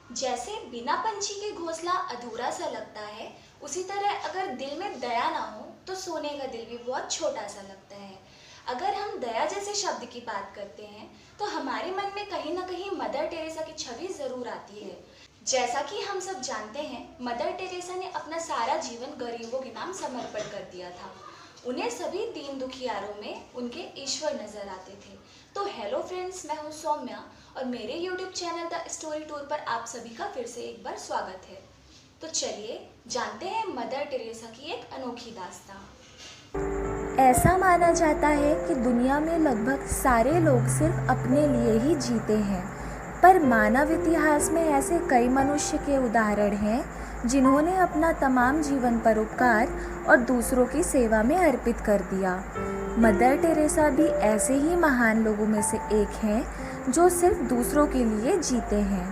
जैसे बिना पंछी के घोंसला अधूरा सा लगता है, उसी तरह अगर दिल में दया ना हो तो सोने का दिल भी बहुत छोटा सा लगता है। अगर हम दया जैसे शब्द की बात करते हैं तो हमारे मन में कहीं ना कहीं मदर टेरेसा की छवि जरूर आती है। जैसा कि हम सब जानते हैं, मदर टेरेसा ने अपना सारा जीवन गरीबों के नाम समर्पण कर दिया था। उन्हें सभी दीन दुखियारों में उनके ईश्वर नजर आते थे। तो हेलो फ्रेंड्स, मैं हूँ सौम्या और मेरे YouTube channel the story tour पर आप सभी का फिर से एक बार स्वागत है। तो चलिए जानते हैं मदर टेरेसा की एक अनोखी दास्तां। ऐसा माना जाता है कि दुनिया में लगभग सारे लोग सिर्फ अपने लिए ही जीते हैं, पर मानव इतिहास में ऐसे कई मनुष्य के उदाहरण हैं जिन्होंने अपना तमाम जीवन परोपकार और दूसरों की सेवा में अर्पित कर दिया। मदर टेरेसा भी ऐसे ही महान लोगों में से एक हैं जो सिर्फ दूसरों के लिए जीते हैं।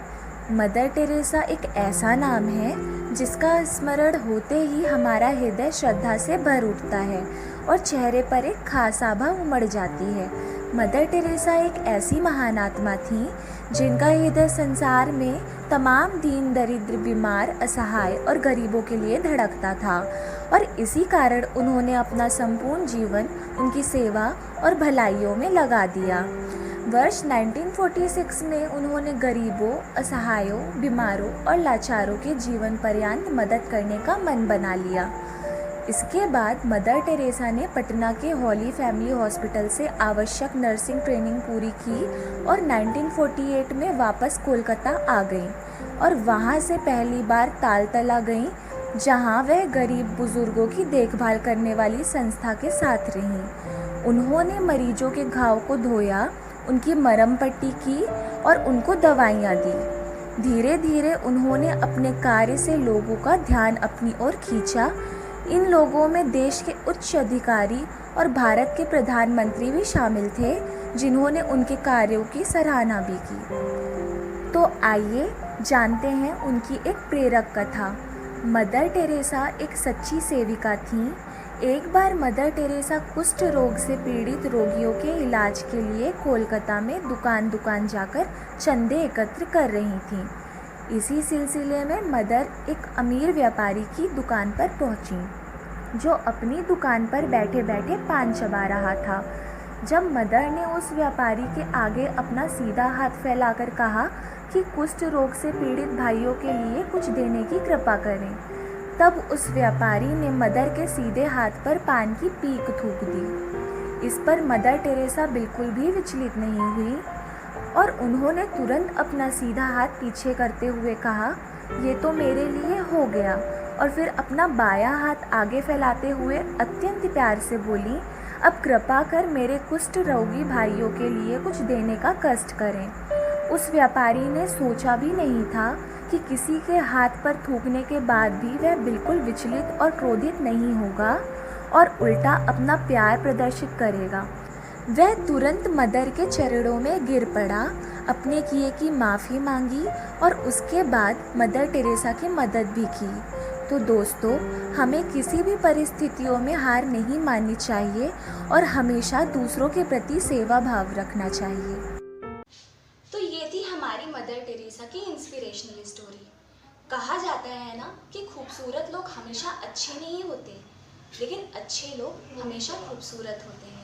मदर टेरेसा एक ऐसा नाम है जिसका स्मरण होते ही हमारा हृदय श्रद्धा से भर उठता है और चेहरे पर एक खास आभा उमड़ जाती है। मदर टेरेसा एक ऐसी महान आत्मा थी जिनका हृदय संसार में तमाम दीन दरिद्र, बीमार, असहाय और गरीबों के लिए धड़कता था और इसी कारण उन्होंने अपना संपूर्ण जीवन उनकी सेवा और भलाइयों में लगा दिया। वर्ष 1946 में उन्होंने गरीबों, असहायों, बीमारों और लाचारों के जीवन पर्यंत मदद करने का मन बना लिया। इसके बाद मदर टेरेसा ने पटना के हॉली फैमिली हॉस्पिटल से आवश्यक नर्सिंग ट्रेनिंग पूरी की और 1948 में वापस कोलकाता आ गईं और वहां से पहली बार तालतला गईं, जहां वह गरीब बुजुर्गों की देखभाल करने वाली संस्था के साथ रहीं। उन्होंने मरीजों के घाव को धोया, उनकी मरहम पट्टी की और उनको दवाइयाँ दी। धीरे धीरे उन्होंने अपने कार्य से लोगों का ध्यान अपनी ओर खींचा। इन लोगों में देश के उच्च अधिकारी और भारत के प्रधानमंत्री भी शामिल थे, जिन्होंने उनके कार्यों की सराहना भी की। तो आइए जानते हैं उनकी एक प्रेरक कथा। मदर टेरेसा एक सच्ची सेविका थीं। एक बार मदर टेरेसा कुष्ठ रोग से पीड़ित रोगियों के इलाज के लिए कोलकाता में दुकान दुकान जाकर चंदे एकत्र कर रही थीं। इसी सिलसिले में मदर एक अमीर व्यापारी की दुकान पर पहुंची, जो अपनी दुकान पर बैठे बैठे पान चबा रहा था। जब मदर ने उस व्यापारी के आगे अपना सीधा हाथ फैलाकर कहा कि कुष्ठ रोग से पीड़ित भाइयों के लिए कुछ देने की कृपा करें, तब उस व्यापारी ने मदर के सीधे हाथ पर पान की पीक थूक दी। इस पर मदर टेरेसा बिल्कुल भी विचलित नहीं हुई और उन्होंने तुरंत अपना सीधा हाथ पीछे करते हुए कहा, ये तो मेरे लिए हो गया, और फिर अपना बायां हाथ आगे फैलाते हुए अत्यंत प्यार से बोली, अब कृपा कर मेरे कुष्ठ रोगी भाइयों के लिए कुछ देने का कष्ट करें। उस व्यापारी ने सोचा भी नहीं था कि किसी के हाथ पर थूकने के बाद भी वह बिल्कुल विचलित और क्रोधित नहीं होगा और उल्टा अपना प्यार प्रदर्शित करेगा। वह तुरंत मदर के चरणों में गिर पड़ा, अपने किए की माफ़ी मांगी और उसके बाद मदर टेरेसा की मदद भी की। तो दोस्तों, हमें किसी भी परिस्थितियों में हार नहीं माननी चाहिए और हमेशा दूसरों के प्रति सेवा भाव रखना चाहिए। तो ये थी हमारी मदर टेरेसा की इंस्पिरेशनल स्टोरी। कहा जाता है ना कि खूबसूरत लोग हमेशा अच्छे नहीं होते, लेकिन अच्छे लोग हमेशा खूबसूरत होते हैं।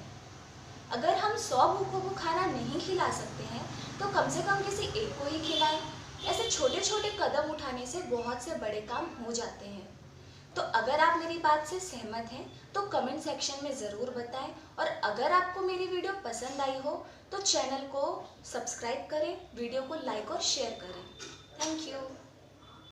अगर हम 100 भूखों को खाना नहीं खिला सकते हैं तो कम से कम किसी एक को ही खिलाएं। ऐसे छोटे छोटे कदम उठाने से बहुत से बड़े काम हो जाते हैं। तो अगर आप मेरी बात से सहमत हैं तो कमेंट सेक्शन में ज़रूर बताएं, और अगर आपको मेरी वीडियो पसंद आई हो तो चैनल को सब्सक्राइब करें, वीडियो को लाइक और शेयर करें। Thank you.